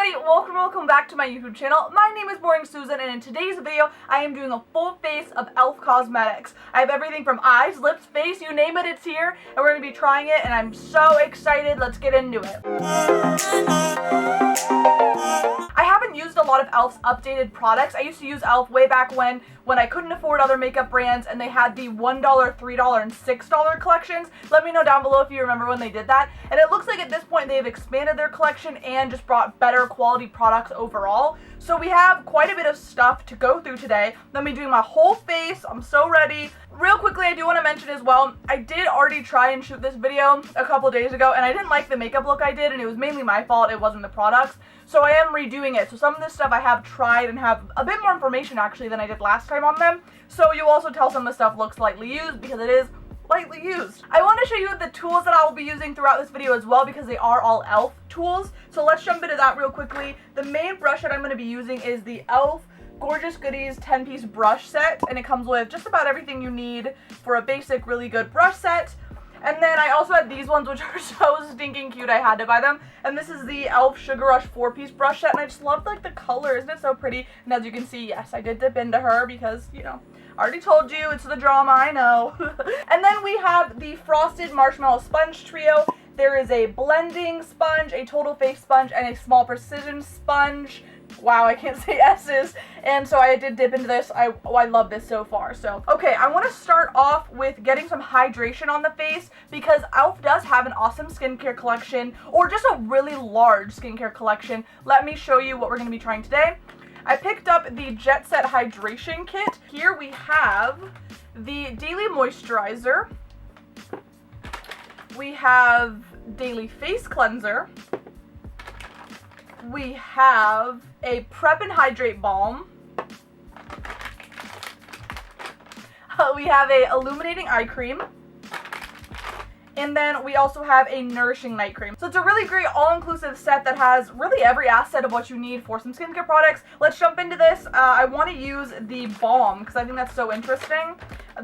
everybody, welcome back to my YouTube channel. My name is Boring Susan, and in today's video, I am doing a full face of e.l.f. cosmetics. I have everything from eyes, lips, face, you name it, it's here, and we're going to be trying it, and I'm so excited. Let's get into it. I haven't used a lot of e.l.f.'s updated products. I used to use e.l.f. way back when I couldn't afford other makeup brands, and they had the $1, $3, and $6 collections. Let me know down below if you remember when they did that. And it looks like at this point they've expanded their collection and just brought better quality products overall. So we have quite a bit of stuff to go through today. Let me do my whole face. I'm so ready. Real quickly, I do want to mention as well, I did already try and shoot this video a couple days ago, and I didn't like the makeup look I did, and it was mainly my fault. It wasn't the products. So I am redoing it. So some of this stuff I have tried and have a bit more information actually than I did last time on them. So you'll also tell some of the stuff looks lightly used because it is lightly used. I want to show you the tools that I will be using throughout this video as well because they are all e.l.f. tools. So let's jump into that real quickly. The main brush that I'm going to be using is the e.l.f. Gorgeous Goodies 10-piece brush set, and it comes with just about everything you need for a basic, really good brush set. And then I also had these ones, which are so stinking cute, I had to buy them. And this is the e.l.f. Sugar Rush 4-piece brush set, and I just love, like, the color. Isn't it so pretty? And as you can see, yes, I did dip into her because, you know, I already told you, it's the drama, I know. And then we have the Frosted Marshmallow Sponge Trio. There is a blending sponge, a total face sponge, and a small precision sponge. Wow, I can't say S's. And so I did dip into this. I love this so far. So, okay, I want to start off with getting some hydration on the face because e.l.f. does have an awesome skincare collection, or just a really large skincare collection. Let me show you what we're going to be trying today. I picked up the Jet Set Hydration Kit. Here we have the Daily Moisturizer. We have Daily Face Cleanser. We have a Prep and Hydrate Balm. We have a Illuminating Eye Cream. And then we also have a Nourishing Night Cream. So it's a really great all-inclusive set that has really every asset of what you need for some skincare products. Let's jump into this. I want to use the Balm because I think that's so interesting.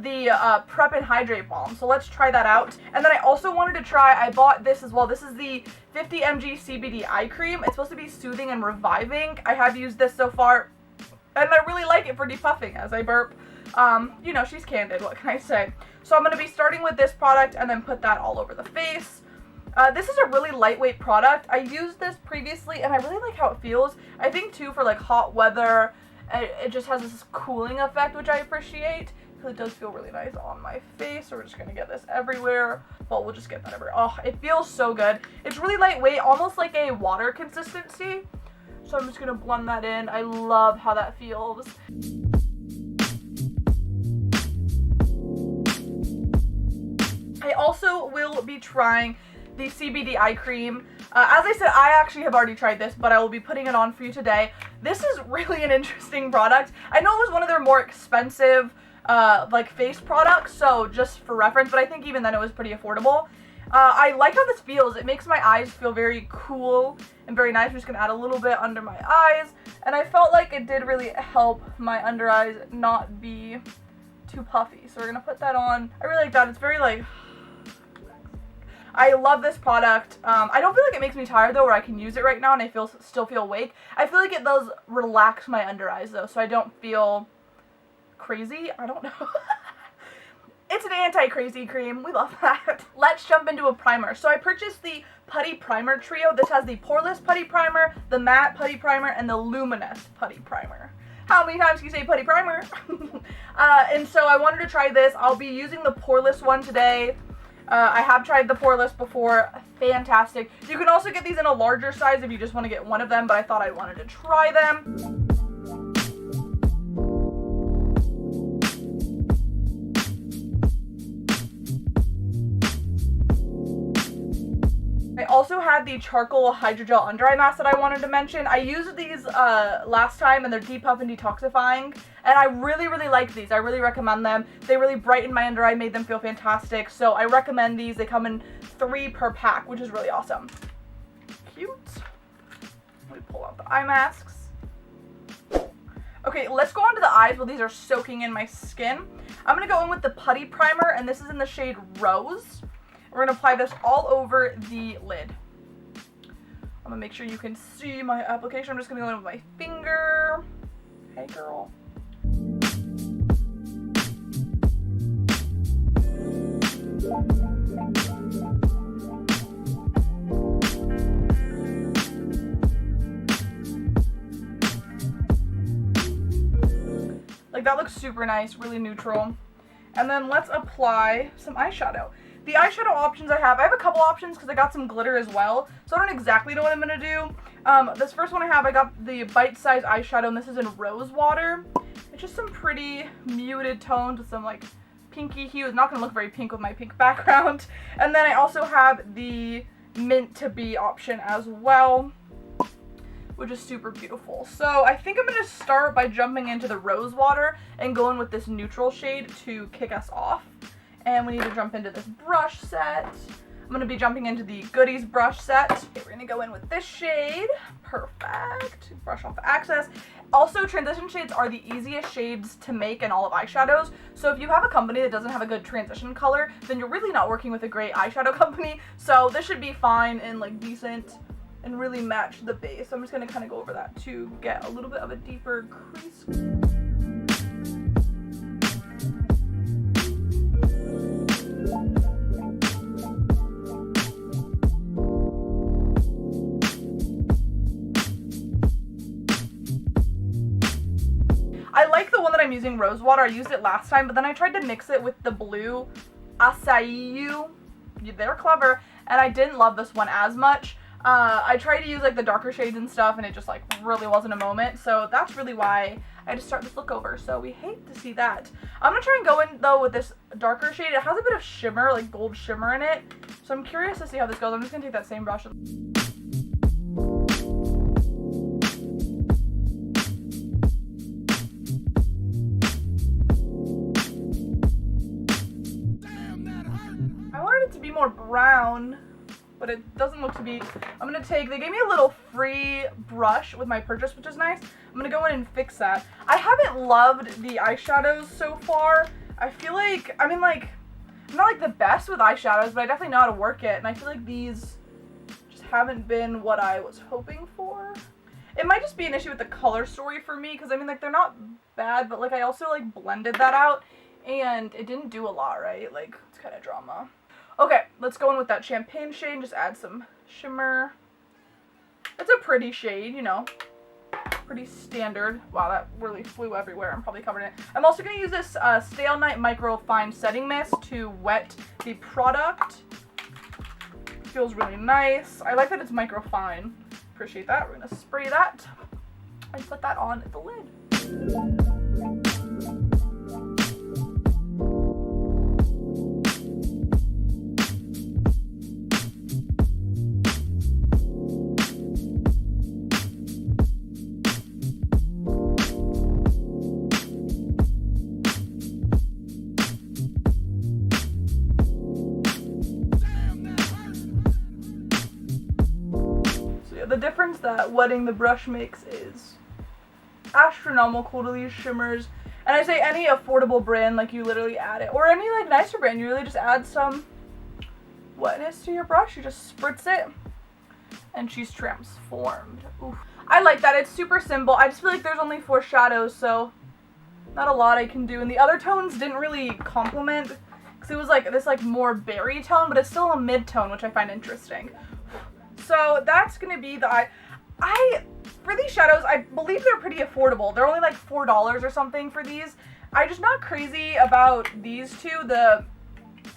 The Prep and Hydrate Balm. So let's try that out. And then I also wanted to try, I bought this as well. This is the 50 mg CBD Eye Cream. It's supposed to be soothing and reviving. I have used this so far, and I really like it for depuffing as I burp. You know, she's candid, what can I say? So I'm going to be starting with this product and then put that all over the face. This is a really lightweight product. I used this previously and I really like how it feels. I think too for like hot weather, it just has this cooling effect, which I appreciate. Because it does feel really nice on my face. So we're just going to get this everywhere. Well, we'll just get that everywhere. Oh, it feels so good. It's really lightweight, almost like a water consistency. So I'm just going to blend that in. I love how that feels. I also will be trying the CBD Eye Cream. As I said, I actually have already tried this, but I will be putting it on for you today. This is really an interesting product. I know it was one of their more expensive like face products, so just for reference, but I think even then it was pretty affordable. I like how this feels. It makes my eyes feel very cool and very nice. I'm just gonna add a little bit under my eyes, and I felt like it did really help my under eyes not be too puffy. So we're gonna put that on. I really like that. It's very like, I love this product. I don't feel like it makes me tired though, where I can use it right now and I still feel awake. I feel like it does relax my under eyes though, so I don't feel crazy. I don't know. It's an anti-crazy cream. We love that. Let's jump into a primer. So I purchased the Putty Primer trio. This has the Poreless Putty Primer, the Matte Putty Primer, and the Luminous Putty Primer. How many times can you say Putty Primer? And so I wanted to try this. I'll be using the Poreless one today. I have tried the Poreless before. Fantastic. You can also get these in a larger size if you just want to get one of them, but I thought I wanted to try them. I also had the Charcoal Hydrogel Under Eye Mask that I wanted to mention. I used these last time, and they're depuff and detoxifying, and I really like these. I really recommend them. They really brightened my under eye, made them feel fantastic, so I recommend these. They come in 3 per pack, which is really awesome. Cute. Let me pull out the eye masks. Okay, let's go on to the eyes while these are soaking in my skin. I'm going to go in with the Putty Primer, and this is in the shade Rose. We're going to apply this all over the lid. I'm gonna make sure you can see my application. I'm just gonna go in with my finger. Hey girl. Like that looks super nice, really neutral. And then let's apply some eyeshadow. The eyeshadow options I have a couple options because I got some glitter as well, so I don't exactly know what I'm going to do. This first one I got the bite-size eyeshadow, and this is in Rose Water. It's just some pretty muted tones with some like pinky hue. It's not going to look very pink with my pink background. And then I also have the Mint to Be option as well, which is super beautiful. So I think I'm going to start by jumping into the Rose Water and going with this neutral shade to kick us off. And we need to jump into this brush set. I'm going to be jumping into the Goodies brush set. Okay, we're going to go in with this shade. Perfect. Brush off the excess. Also, transition shades are the easiest shades to make in all of eyeshadows. So if you have a company that doesn't have a good transition color, then you're really not working with a great eyeshadow company. So this should be fine and like decent and really match the base. So I'm just going to kind of go over that to get a little bit of a deeper crease. I like the one that I'm using, Rose Water. I used it last time, but then I tried to mix it with the blue Acai. They're clever, and I didn't love this one as much. I tried to use like the darker shades and stuff, and it just like really wasn't a moment. So that's really why I had to start this look over. So we hate to see that. I'm gonna try and go in though with this darker shade. It has a bit of shimmer, like gold shimmer in it. So I'm curious to see how this goes. I'm just gonna take that same brush. To be more brown, but it doesn't look to be. They gave me a little free brush with my purchase, which is nice. I'm gonna go in and fix that. I haven't loved the eyeshadows so far. I feel like, I'm not like the best with eyeshadows, but I definitely know how to work it, and I feel like these just haven't been what I was hoping for. It might just be an issue with the color story for me, because like they're not bad, but like I also like blended that out, and it didn't do a lot, right? Like, it's kind of drama. Okay, let's go in with that champagne shade and just add some shimmer. It's a pretty shade, you know, pretty standard. Wow, that really flew everywhere. I'm probably covering it. I'm also going to use this Stay All Night Micro Fine Setting Mist to wet the product. Feels really nice. I like that it's micro fine. Appreciate that. We're going to spray that and put that on the lid. The difference that wetting the brush makes is astronomical to these shimmers. And I say any affordable brand, like you literally add it. Or any like nicer brand, you really just add some wetness to your brush. You just spritz it and she's transformed. Oof. I like that. It's super simple. I just feel like there's only 4 shadows, so not a lot I can do. And the other tones didn't really complement because it was like this like more berry tone, but it's still a mid-tone, which I find interesting. So that's going to be the for these shadows, I believe they're pretty affordable. They're only like $4 or something for these. I'm just not crazy about these two, the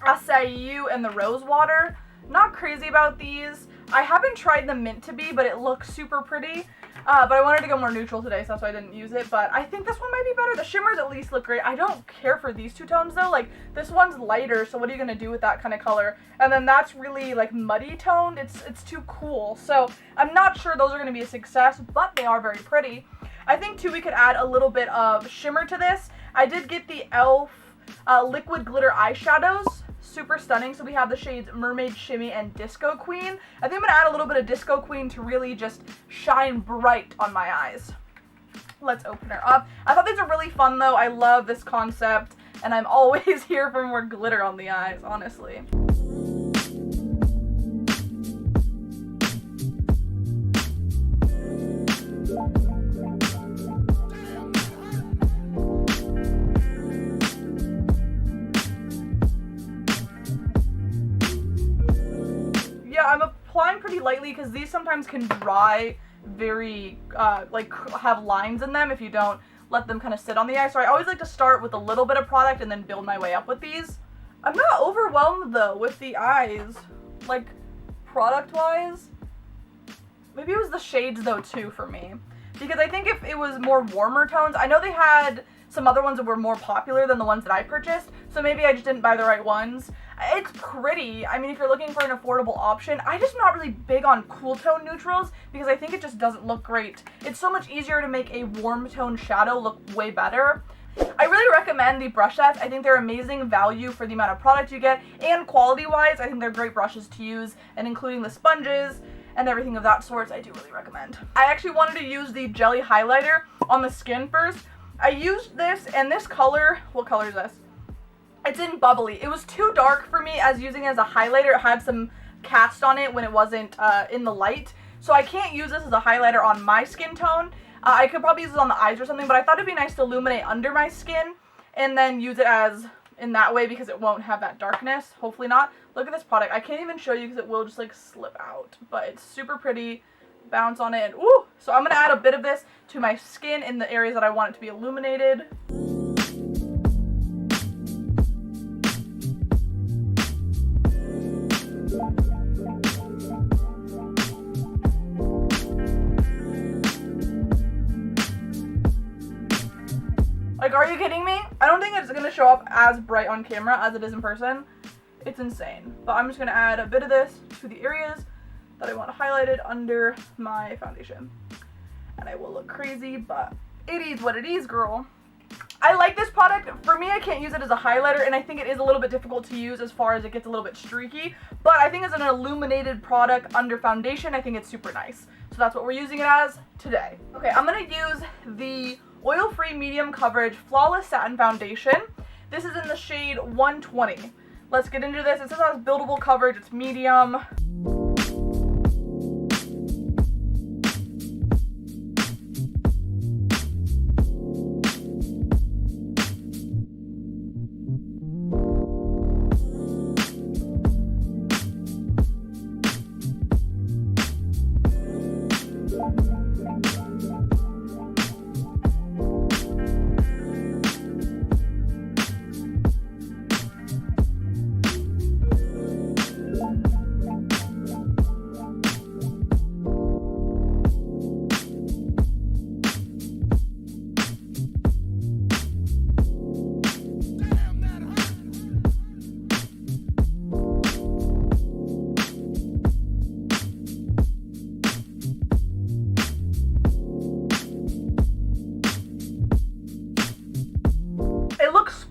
Acai and the Rose Water. Not crazy about these. I haven't tried the Mint to Be, but it looks super pretty. But I wanted to go more neutral today, so that's why I didn't use it. But I think this one might be better. The shimmers at least look great. I don't care for these two tones though. Like, this one's lighter, so what are you gonna do with that kind of color? And then that's really like muddy toned. It's too cool. So I'm not sure those are gonna be a success, but they are very pretty. I think too we could add a little bit of shimmer to this. I did get the e.l.f. Liquid Glitter eyeshadows. Super stunning. So we have the shades Mermaid Shimmy and Disco Queen. I think I'm gonna add a little bit of Disco Queen to really just shine bright on my eyes. Let's open her up. I thought these were really fun though. I love this concept, and I'm always here for more glitter on the eyes, honestly. lightly because these sometimes can dry very, like have lines in them if you don't let them kind of sit on the eye. So I always like to start with a little bit of product and then build my way up with these. I'm not overwhelmed though with the eyes, like product wise. Maybe it was the shades though too for me, because I think if it was more warmer tones, I know they had some other ones that were more popular than the ones that I purchased, so maybe I just didn't buy the right ones. It's pretty. I mean, if you're looking for an affordable option, I'm just not really big on cool tone neutrals because I think it just doesn't look great. It's so much easier to make a warm tone shadow look way better. I really recommend the brush sets. I think they're amazing value for the amount of product you get, and quality-wise, I think they're great brushes to use, and including the sponges and everything of that sort, I do really recommend. I actually wanted to use the jelly highlighter on the skin first. I used this, and this color, what color is this? It's in Bubbly. It was too dark for me as using it as a highlighter. It had some cast on it when it wasn't in the light. So I can't use this as a highlighter on my skin tone. I could probably use it on the eyes or something, but I thought it'd be nice to illuminate under my skin and then use it as in that way because it won't have that darkness. Hopefully not. Look at this product. I can't even show you because it will just like slip out, but it's super pretty. Bounce on it, and ooh! So I'm going to add a bit of this to my skin in the areas that I want it to be illuminated. Like, are you kidding me? I don't think it's going to show up as bright on camera as it is in person. It's insane. But I'm just going to add a bit of this to the areas that I want highlighted under my foundation. And I will look crazy, but it is what it is, girl. I like this product. For me, I can't use it as a highlighter, and I think it is a little bit difficult to use as far as it gets a little bit streaky. But I think as an illuminated product under foundation, I think it's super nice. So that's what we're using it as today. Okay, I'm going to use the Oil-Free Medium Coverage Flawless Satin Foundation. This is in the shade 120. Let's get into this. It says it has buildable coverage. It's medium.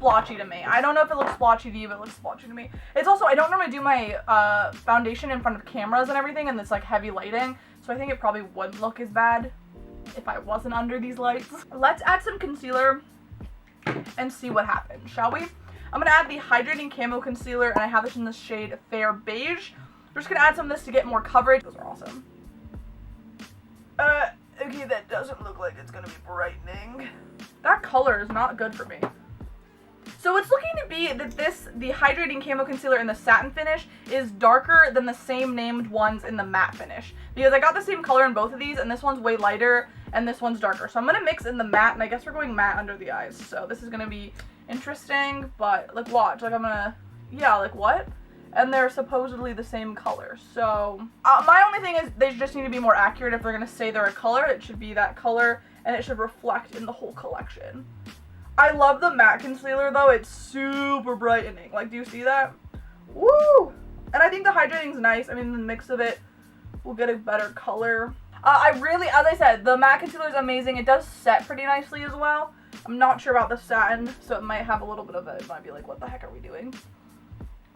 Splotchy to me. I don't know if it looks splotchy to you, but it looks splotchy to me. It's also, I don't normally do my foundation in front of cameras and everything, and it's like heavy lighting, so I think it probably wouldn't look as bad if I wasn't under these lights. Let's add some concealer and see what happens, shall we? I'm going to add the Hydrating Camo Concealer, and I have this in the shade Fair Beige. We're just going to add some of this to get more coverage. Those are awesome. Okay, that doesn't look like it's going to be brightening. That color is not good for me. So it's looking to be that the Hydrating Camo Concealer in the satin finish is darker than the same named ones in the matte finish. Because I got the same color in both of these, and this one's way lighter, and this one's darker. So I'm going to mix in the matte, and I guess we're going matte under the eyes. So this is going to be interesting, but, like, watch. Like, I'm going to, yeah, like, what? And they're supposedly the same color. So my only thing is they just need to be more accurate. If they're going to say they're a color, it should be that color, and it should reflect in the whole collection. I love the matte concealer though. It's super brightening. Like, do you see that? Woo! And I think the hydrating's nice. I mean, the mix of it will get a better color. I really, as I said, the matte concealer is amazing. It does set pretty nicely as well. I'm not sure about the satin, so it might have a little bit of it. It might be like, what the heck are we doing?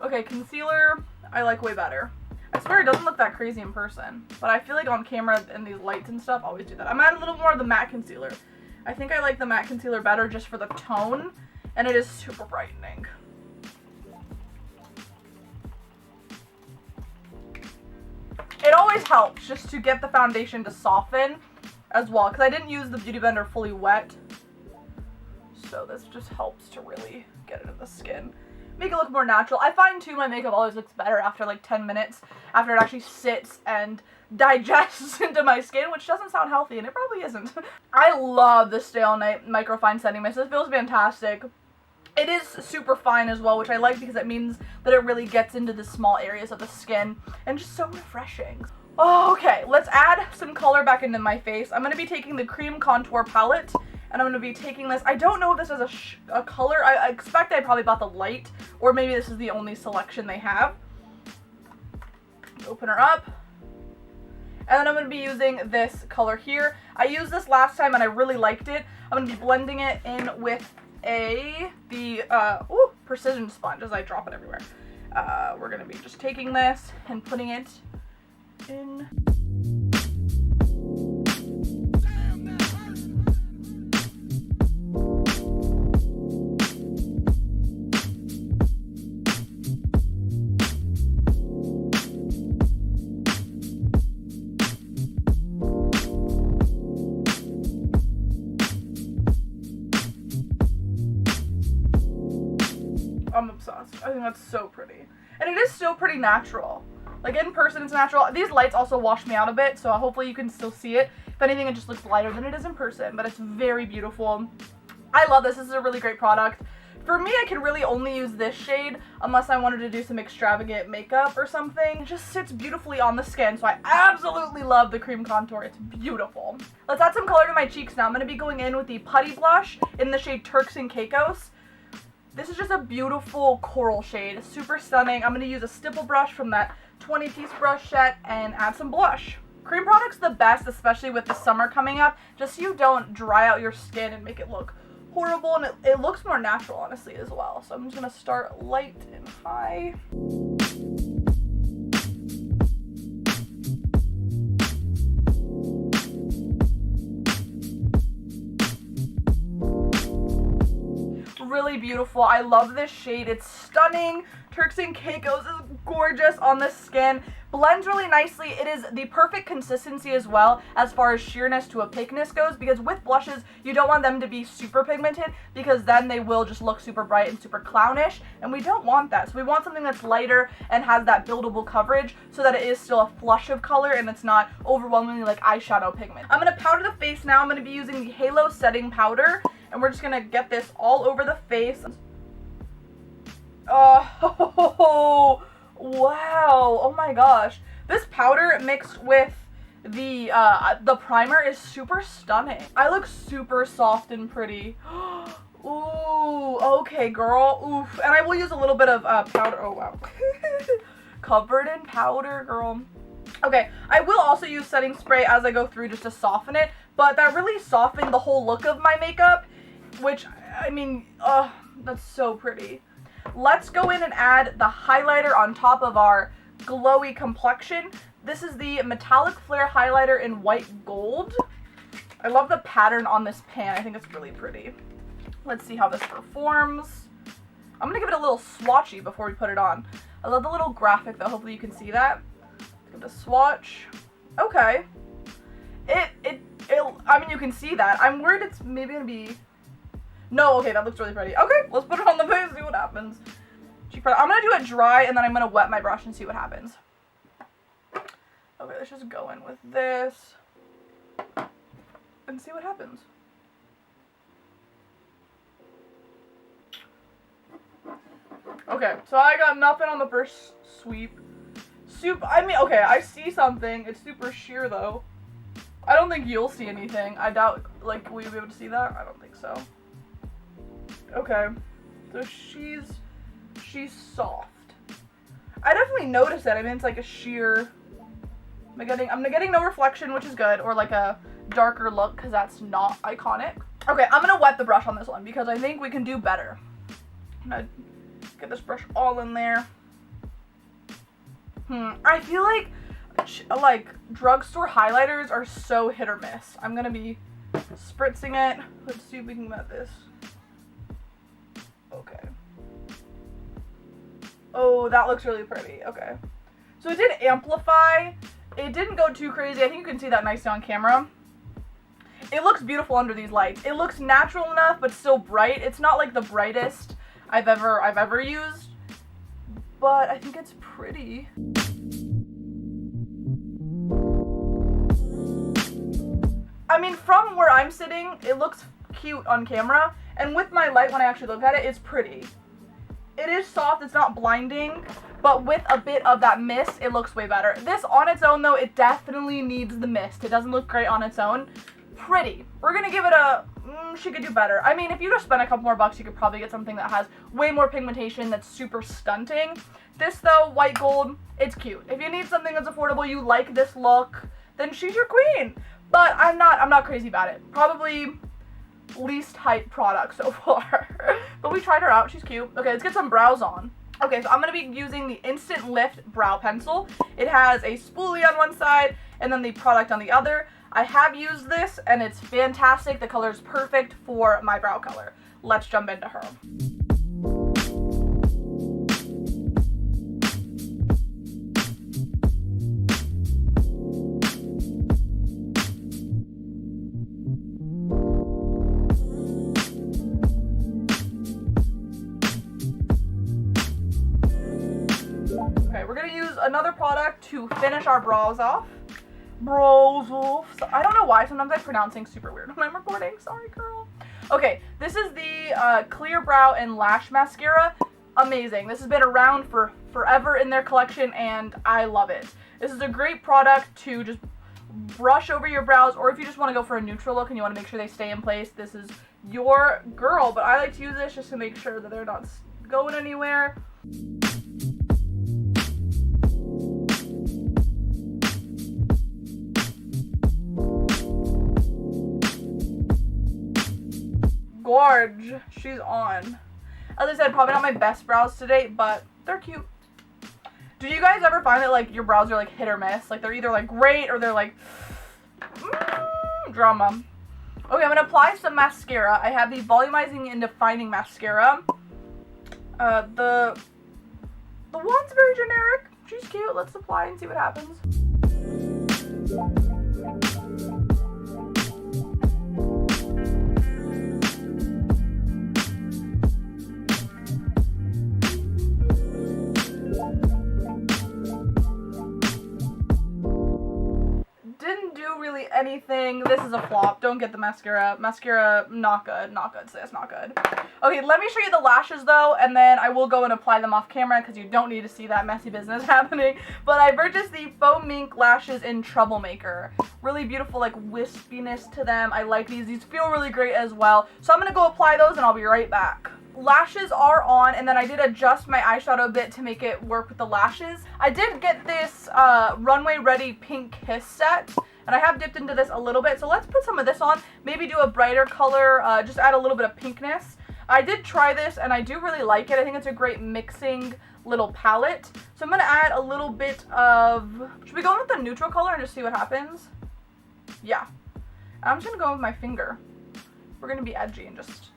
Okay, concealer, I like way better. I swear it doesn't look that crazy in person, but I feel like on camera and these lights and stuff, I always do that. I'm adding a little more of the matte concealer. I think I like the matte concealer better just for the tone, and it is super brightening. It always helps just to get the foundation to soften as well, because I didn't use the Beauty Blender fully wet, so this just helps to really get it in the skin. make it look more natural. I find too my makeup always looks better after like 10 minutes, after it actually sits and digests into my skin, which doesn't sound healthy, and it probably isn't. I love the Stay All Night Microfine Setting Mist. This feels fantastic. It is super fine as well, which I like because it means that it really gets into the small areas of the skin, and just so refreshing. Okay, let's add some color back into my face. I'm going to be taking the Cream Contour Palette, and I'm going to be taking this. I don't know if this is a color. I expect I probably bought the light, or maybe this is the only selection they have. Open her up. And then I'm going to be using this color here. I used this last time and I really liked it. I'm going to be blending it in with the precision sponge as I drop it everywhere. We're going to be just taking this and putting it in. I'm obsessed. I think that's so pretty. And it is still pretty natural. Like, in person it's natural. These lights also wash me out a bit, so hopefully you can still see it. If anything, it just looks lighter than it is in person, but it's very beautiful. I love this. This is a really great product. For me, I can really only use this shade unless I wanted to do some extravagant makeup or something. It just sits beautifully on the skin, so I absolutely love the cream contour. It's beautiful. Let's add some color to my cheeks now. I'm going to be going in with the Putty Blush in the shade Turks and Caicos. This is just a beautiful coral shade. It's super stunning. I'm going to use a stipple brush from that 20-piece brush set and add some blush. Cream products the best, especially with the summer coming up, just so you don't dry out your skin and make it look horrible, and it looks more natural, honestly, as well. So I'm just going to start light and high. Really beautiful. I love this shade. It's stunning. Turks and Caicos is gorgeous on the skin. Blends really nicely. It is the perfect consistency as well as far as sheerness to opaqueness goes, because with blushes you don't want them to be super pigmented, because then they will just look super bright and super clownish, and we don't want that. So we want something that's lighter and has that buildable coverage so that it is still a flush of color and it's not overwhelmingly like eyeshadow pigment. I'm going to powder the face now. I'm going to be using the Halo Setting Powder, and we're just going to get this all over the face. Oh, wow. Oh my gosh. This powder mixed with the primer is super stunning. I look super soft and pretty. Ooh, okay, girl. Oof. And I will use a little bit of powder. Oh, wow. Covered in powder, girl. Okay, I will also use setting spray as I go through just to soften it, but that really softened the whole look of my makeup, which, I mean, that's so pretty. Let's go in and add the highlighter on top of our glowy complexion. This is the Metallic Flare Highlighter in White Gold. I love the pattern on this pan. I think it's really pretty. Let's see how this performs. I'm going to give it a little swatchy before we put it on. I love the little graphic though. Hopefully you can see that. Give it a swatch. Okay. I mean, you can see that. I'm worried it's maybe going to be... No, okay, that looks really pretty. Okay, let's put it on the face and see what happens. I'm going to do it dry, and then I'm going to wet my brush and see what happens. Okay, let's just go in with this and see what happens. Okay, so I got nothing on the first sweep. I mean, okay, I see something. It's super sheer, though. I don't think you'll see anything. I doubt, like, will you be able to see that? I don't think so. Okay, so she's soft. I definitely noticed it. I mean, it's like a sheer. I'm getting no reflection, which is good, or like a darker look, because that's not iconic. Okay, I'm gonna wet the brush on this one because I think we can do better. I'm gonna get this brush all in there. I feel like drugstore highlighters are so hit or miss. I'm gonna be spritzing it. Let's see if we can get this. Okay. Oh, that looks really pretty. Okay. So it did amplify. It didn't go too crazy. I think you can see that nicely on camera. It looks beautiful under these lights. It looks natural enough, but still bright. It's not like the brightest I've ever used. but I think it's pretty. I mean, from where I'm sitting, it looks cute on camera, and with my light, when I actually look at it, it's pretty. It is soft, it's not blinding, but with a bit of that mist, it looks way better. This on its own, though, it definitely needs the mist. It doesn't look great on its own. Pretty. We're gonna give it a, she could do better. I mean, if you just spend a couple more bucks, you could probably get something that has way more pigmentation that's super stunting. This, though, white gold, it's cute. If you need something that's affordable, you like this look, then she's your queen. But I'm not crazy about it. Probably least hype product so far. But we tried her out. She's cute. Okay, let's get some brows on. Okay, so I'm going to be using the Instant Lift Brow Pencil. It has a spoolie on one side and then the product on the other. I have used this and it's fantastic. The color is perfect for my brow color. Let's jump into her. We're gonna use another product to finish our brows off. So, I don't know why, sometimes I'm pronouncing super weird when I'm recording. Sorry, girl. Okay, this is the Clear Brow and Lash Mascara. Amazing. This has been around for forever in their collection, and I love it. This is a great product to just brush over your brows, or if you just want to go for a neutral look and you want to make sure they stay in place, this is your girl. But I like to use this just to make sure that they're not going anywhere. Gorge, she's on. As I said, probably not my best brows to date, but they're cute. Do you guys ever find that like your brows are like hit or miss? Like they're either like great or they're like drama. Okay, I'm gonna apply some mascara. I have the Volumizing and Defining Mascara. The one's very generic. She's cute. Let's apply and see what happens. Didn't do really anything. This is a flop. Don't get the mascara. Mascara, not good. Not good, sis. Not good. Okay, let me show you the lashes, though, and then I will go and apply them off camera because you don't need to see that messy business happening. But I purchased the Faux Mink lashes in Troublemaker. Really beautiful, like, wispiness to them. I like these. These feel really great as well. So I'm going to go apply those, and I'll be right back. Lashes are on, and then I did adjust my eyeshadow a bit to make it work with the lashes. I did get this Runway Ready Pink Kiss set, and I have dipped into this a little bit, so let's put some of this on, maybe do a brighter color, just add a little bit of pinkness. I did try this, and I do really like it. I think it's a great mixing little palette. So I'm going to add a little bit of, should we go in with the neutral color and just see what happens? Yeah. I'm just going to go with my finger. We're going to be edgy and just...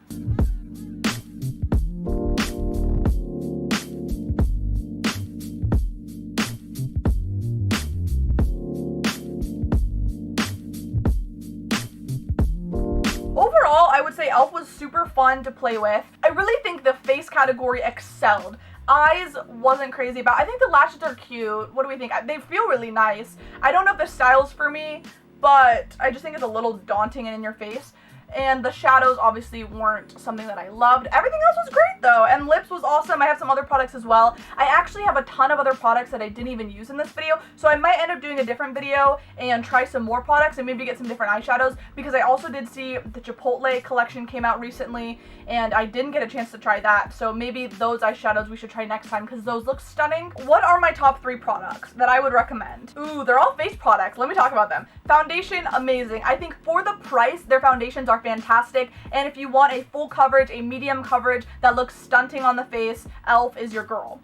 Overall, I would say e.l.f. was super fun to play with. I really think the face category excelled. Eyes wasn't crazy about. I think the lashes are cute. What do we think? They feel really nice. I don't know if the style's for me, but I just think it's a little daunting and in your face. And the shadows obviously weren't something that I loved. Everything else was great though, and lips was awesome. I have some other products as well. I actually have a ton of other products that I didn't even use in this video, so I might end up doing a different video and try some more products and maybe get some different eyeshadows, because I also did see the Chipotle collection came out recently and I didn't get a chance to try that, so maybe those eyeshadows we should try next time because those look stunning. What are my top 3 products that I would recommend? Ooh, they're all face products. Let me talk about them. Foundation, amazing. I think for the price, their foundations are fantastic, and if you want a full coverage, a medium coverage that looks stunting on the face, e.l.f. is your girl.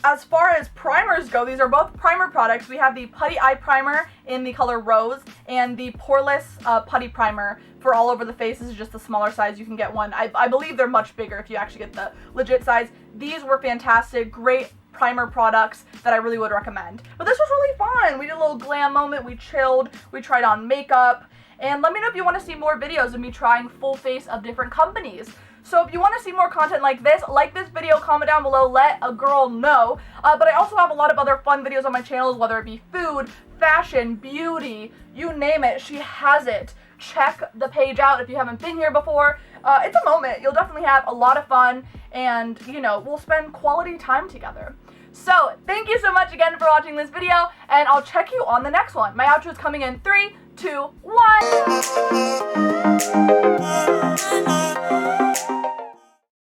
As far as primers go, these are both primer products. We have the Putty Eye Primer in the color Rose and the Poreless Putty Primer for all over the face. This is just the smaller size. You can get one. I believe they're much bigger if you actually get the legit size. These were fantastic, great primer products that I really would recommend. But this was really fun. We did a little glam moment. We chilled. We tried on makeup. And let me know if you want to see more videos of me trying full face of different companies. So if you want to see more content like this video, comment down below, let a girl know. But I also have a lot of other fun videos on my channels, whether it be food, fashion, beauty, you name it, she has it. Check the page out if you haven't been here before. It's a moment. You'll definitely have a lot of fun, and, you know, we'll spend quality time together. So, thank you so much again for watching this video, and I'll check you on the next one. My outro is coming in 3, 2, 1.